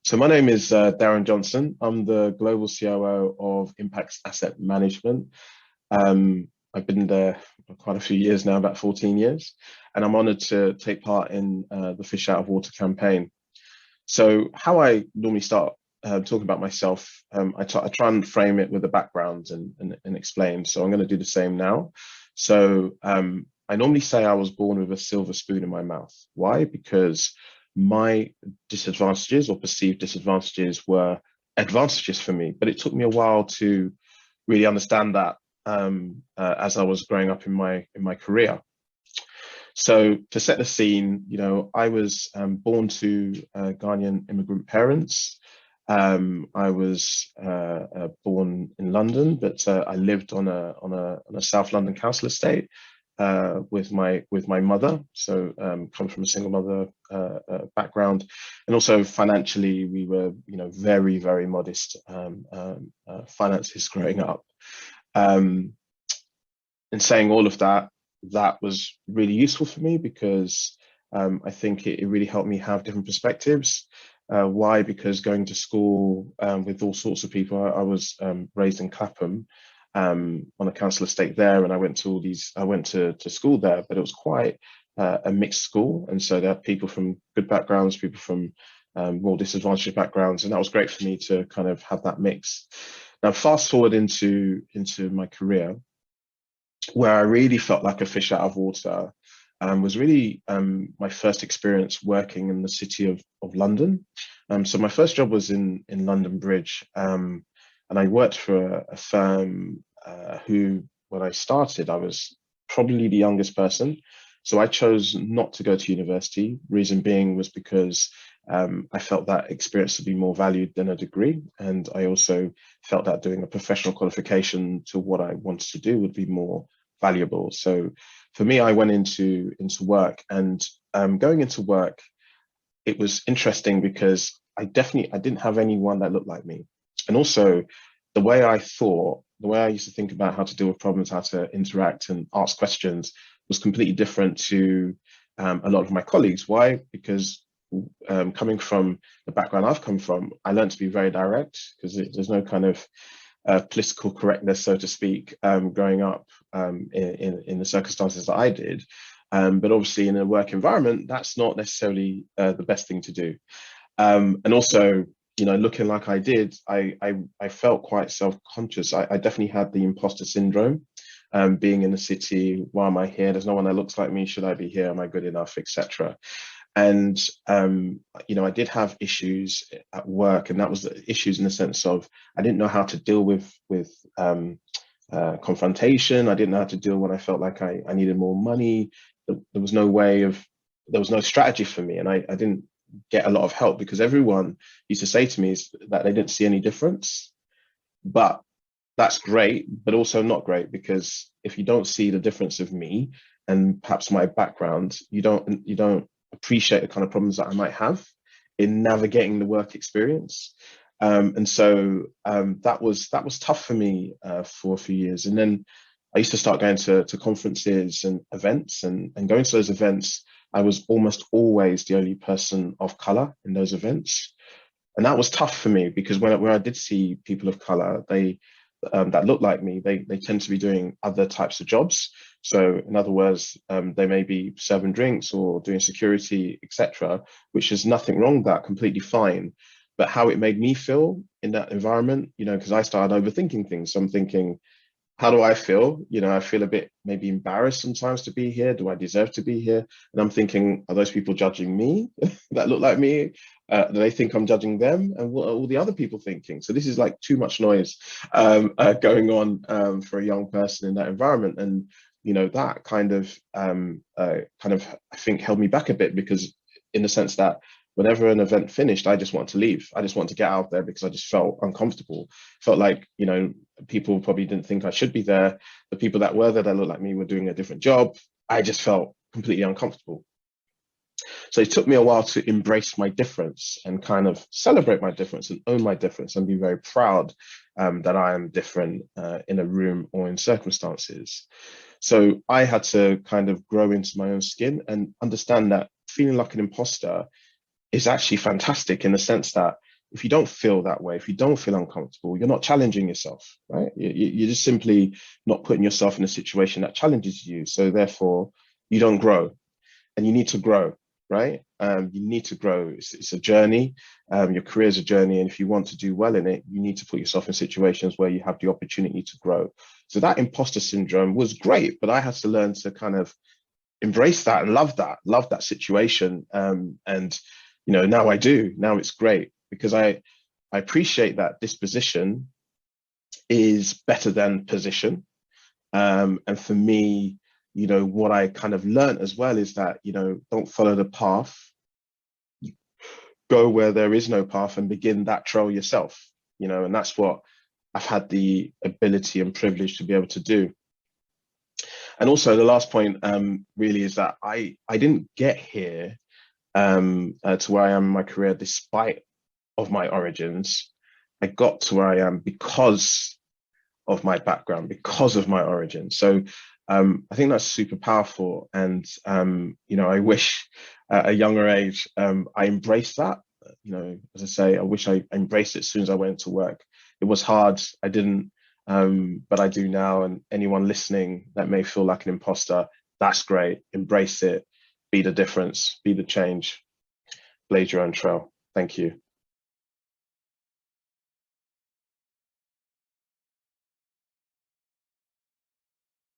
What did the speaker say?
So my name is Darren Johnson. I'm the global COO of Impacts Asset Management. I've been there for quite a few years now, about 14 years, and I'm honored to take part in the Fish Out of Water campaign. So how I normally start talking about myself, I try and frame it with a background and explain. So I'm going to do the same now. I normally say I was born with a silver spoon in my mouth. Why? Because my disadvantages or perceived disadvantages were advantages for me, but it took me a while to really understand that as I was growing up in my career. So to set the scene, I was born to Ghanaian immigrant parents. I was born in London, but I lived on a South London council estate with my mother. So come from a single mother background, and also financially we were very very modest finances growing up. Um, in saying all of that, that was really useful for me because I think it really helped me have different perspectives. Why? Because going to school with all sorts of people, I was raised in Clapham on a council estate there, and I went to school there, but it was quite a mixed school, and so there are people from good backgrounds, people from more disadvantaged backgrounds, and that was great for me to kind of have that mix. Now, fast forward into my career, where I really felt like a fish out of water, was really my first experience working in the city of London. So my first job was in London Bridge, and I worked for a firm who, when I started, I was probably the youngest person. So I chose not to go to university. Reason being was because I felt that experience to be more valued than a degree. And I also felt that doing a professional qualification to what I wanted to do would be more valuable. So for me, I went into work, and going into work, it was interesting because I didn't have anyone that looked like me. And also the way I used to think about how to deal with problems, how to interact and ask questions was completely different to a lot of my colleagues. Why? Because coming from the background I've come from, I learned to be very direct because there's no kind of political correctness, so to speak, growing up in the circumstances that I did. But obviously, in a work environment, that's not necessarily the best thing to do. And also, looking like I did, I felt quite self-conscious. I definitely had the imposter syndrome. Being in the city, why am I here? There's no one that looks like me. Should I be here? Am I good enough, etc.? And I did have issues at work, and that was the issues in the sense of I didn't know how to deal with confrontation. I didn't know how to deal when I felt like I needed more money. There was no there was no strategy for me, and I didn't get a lot of help because everyone used to say to me is that they didn't see any difference. But that's great, but also not great, because if you don't see the difference of me and perhaps my background, you don't appreciate the kind of problems that I might have in navigating the work experience. That was tough for me for a few years. And then I used to start going to conferences and events, and going to those events, I was almost always the only person of color in those events. And that was tough for me because when I did see people of color, they that look like me, they tend to be doing other types of jobs. So in other words, they may be serving drinks or doing security, etc., which is nothing wrong with that, completely fine. But how it made me feel in that environment, because I started overthinking things. So I'm thinking, how do I feel? I feel a bit maybe embarrassed sometimes to be here. Do I deserve to be here? And I'm thinking, are those people judging me that look like me? Do they think I'm judging them? And what are all the other people thinking? So this is like too much noise going on for a young person in that environment. And that I think held me back a bit, because in the sense that whenever an event finished, I just wanted to leave. I just wanted to get out there because I just felt uncomfortable. Felt like, people probably didn't think I should be there. The people that were there that looked like me were doing a different job. I just felt completely uncomfortable. So it took me a while to embrace my difference and kind of celebrate my difference and own my difference and be very proud that I am different in a room or in circumstances. So I had to kind of grow into my own skin and understand that feeling like an imposter is actually fantastic, in the sense that if you don't feel that way, if you don't feel uncomfortable, you're not challenging yourself, right? You're just simply not putting yourself in a situation that challenges you. So therefore, you don't grow, and you need to grow, right? You need to grow. It's a journey. Your career is a journey, and if you want to do well in it, you need to put yourself in situations where you have the opportunity to grow. So that imposter syndrome was great, but I had to learn to kind of embrace that and love that situation. And now I do. Now it's great because I appreciate that disposition is better than position. And for me, what I kind of learned as well is that, don't follow the path, go where there is no path and begin that trail yourself, and that's what I've had the ability and privilege to be able to do. And also the last point really is that I didn't get here to where I am in my career despite of my origins. I got to where I am because of my background, because of my origin. So I think that's super powerful. And, I wish at a younger age, I embraced that. As I say, I wish I embraced it as soon as I went to work. It was hard. I didn't, but I do now. And anyone listening that may feel like an imposter, that's great. Embrace it. Be the difference. Be the change. Blaze your own trail. Thank you.